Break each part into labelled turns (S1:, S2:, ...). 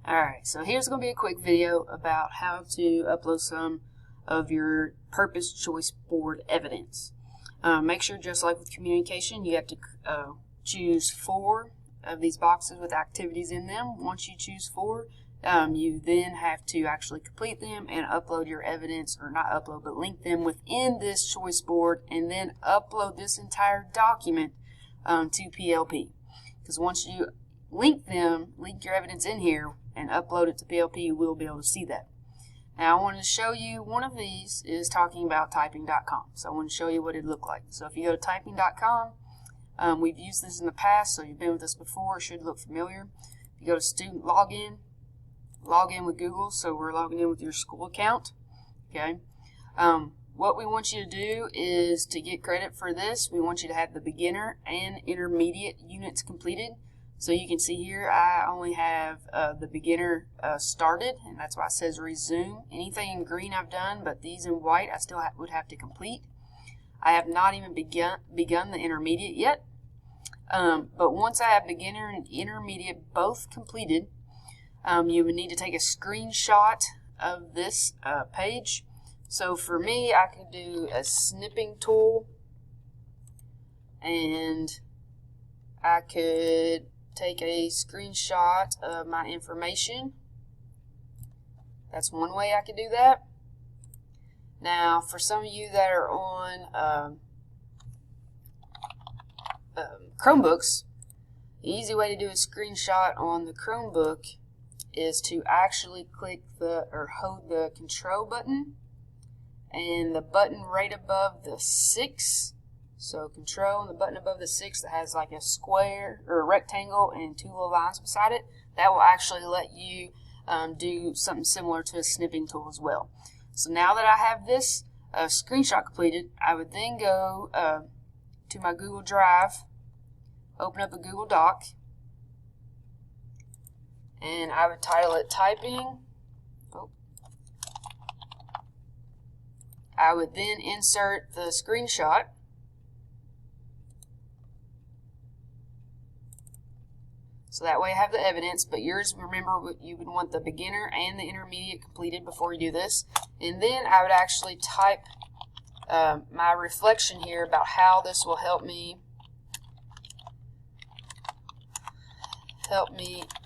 S1: Alright, so here's going to be a quick video about how to upload some of your Purpose Choice Board evidence. Make sure, just like with communication, you have to choose 4 of these boxes with activities in them. Once you choose 4, you then have to actually complete them and upload your evidence, or not upload, but link them within this choice board, and then upload this entire document to PLP. Because once you link your evidence in here and upload it to PLP, you will be able to see that. Now I wanted to show you one of these is talking about typing.com. So I want to show you what it looked like. So if you go to typing.com, we've used this in the past, so you've been with us before, it should look familiar. If you go to student login, log in with Google, so we're logging in with your school account. Okay. What we want you to do is, to get credit for this, we want you to have the beginner and intermediate units completed. So you can see here I only have the beginner started, and that's why it says resume. Anything in green I've done, but these in white I still would have to complete. I have not even begun the intermediate yet. But once I have beginner and intermediate both completed, you would need to take a screenshot of this page. So for me, I could do a snipping tool, and I could take a screenshot of my information. That's one way I could do that. Now, for some of you that are on Chromebooks, the easy way to do a screenshot on the Chromebook is to actually hold the control button and the button right above the 6. So control and the button above the 6 that has like a square or a rectangle and 2 little lines beside it. That will actually let you do something similar to a snipping tool as well. So now that I have this screenshot completed, I would then go to my Google Drive, open up a Google Doc, and I would title it typing. I would then insert the screenshot. So that way I have the evidence, but yours, remember, you would want the beginner and the intermediate completed before you do this. And then I would actually type my reflection here about how this will help me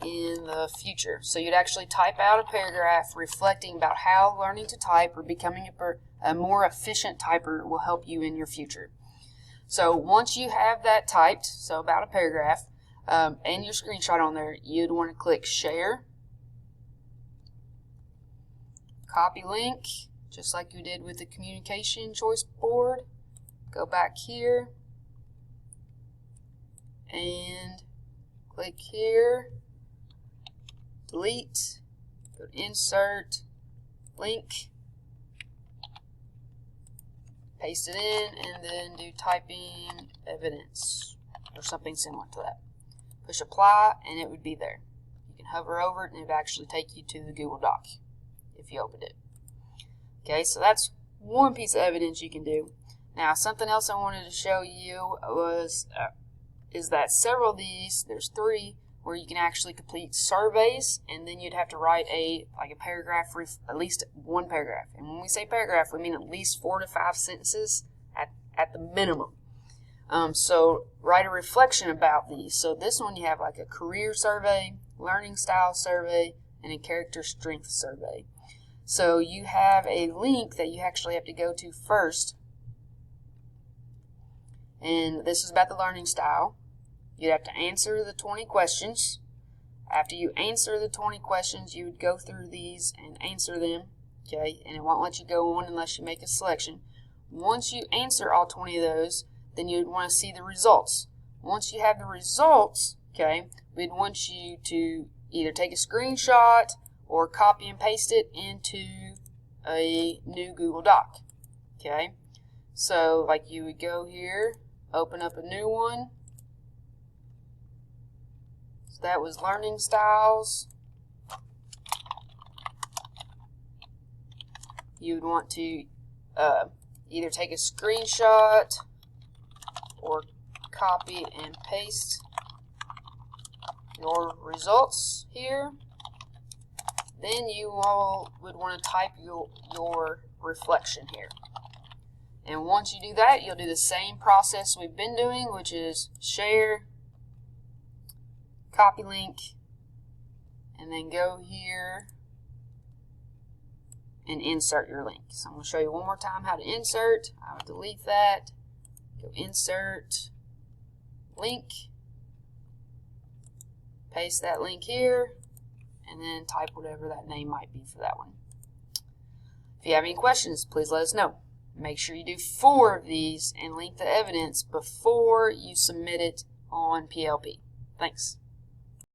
S1: in the future. So you'd actually type out a paragraph reflecting about how learning to type or becoming a more efficient typer will help you in your future. So once you have that typed, so about a paragraph, and your screenshot on there, you'd want to click share, copy link, just like you did with the communication choice board. Go back here and click here, delete, go to insert, link, paste it in, and then do typing evidence or something similar to that. Push apply, and it would be there. You can hover over it, and it would actually take you to the Google Doc if you opened it. Okay, so that's one piece of evidence you can do. Now, something else I wanted to show you is that several of these, there's 3 where you can actually complete surveys, and then you'd have to write a paragraph, at least one paragraph. And when we say paragraph, we mean at least 4 to 5 sentences at the minimum. So write a reflection about these. So this one you have like a career survey, learning style survey, and a character strength survey. So you have a link that you actually have to go to first, and this is about the learning style. You'd have to answer the 20 questions. After you answer the 20 questions, you would go through these and answer them, okay, and it won't let you go on unless you make a selection. Once you answer all 20 of those, then you'd want to see the results. Once you have the results, okay, we'd want you to either take a screenshot or copy and paste it into a new Google Doc. Okay, so like you would go here, open up a new one. So that was learning styles. You would want to either take a screenshot or copy and paste your results here. then you all would want to type your reflection here. And once you do that, you'll do the same process we've been doing, which is share, copy link, and then go here and insert your link. So I'm going to show you one more time how to insert. I would delete that, go insert, link, paste that link here, and then type whatever that name might be for that one. If you have any questions, please let us know. Make sure you do 4 of these and link the evidence before you submit it on PLP. Thanks.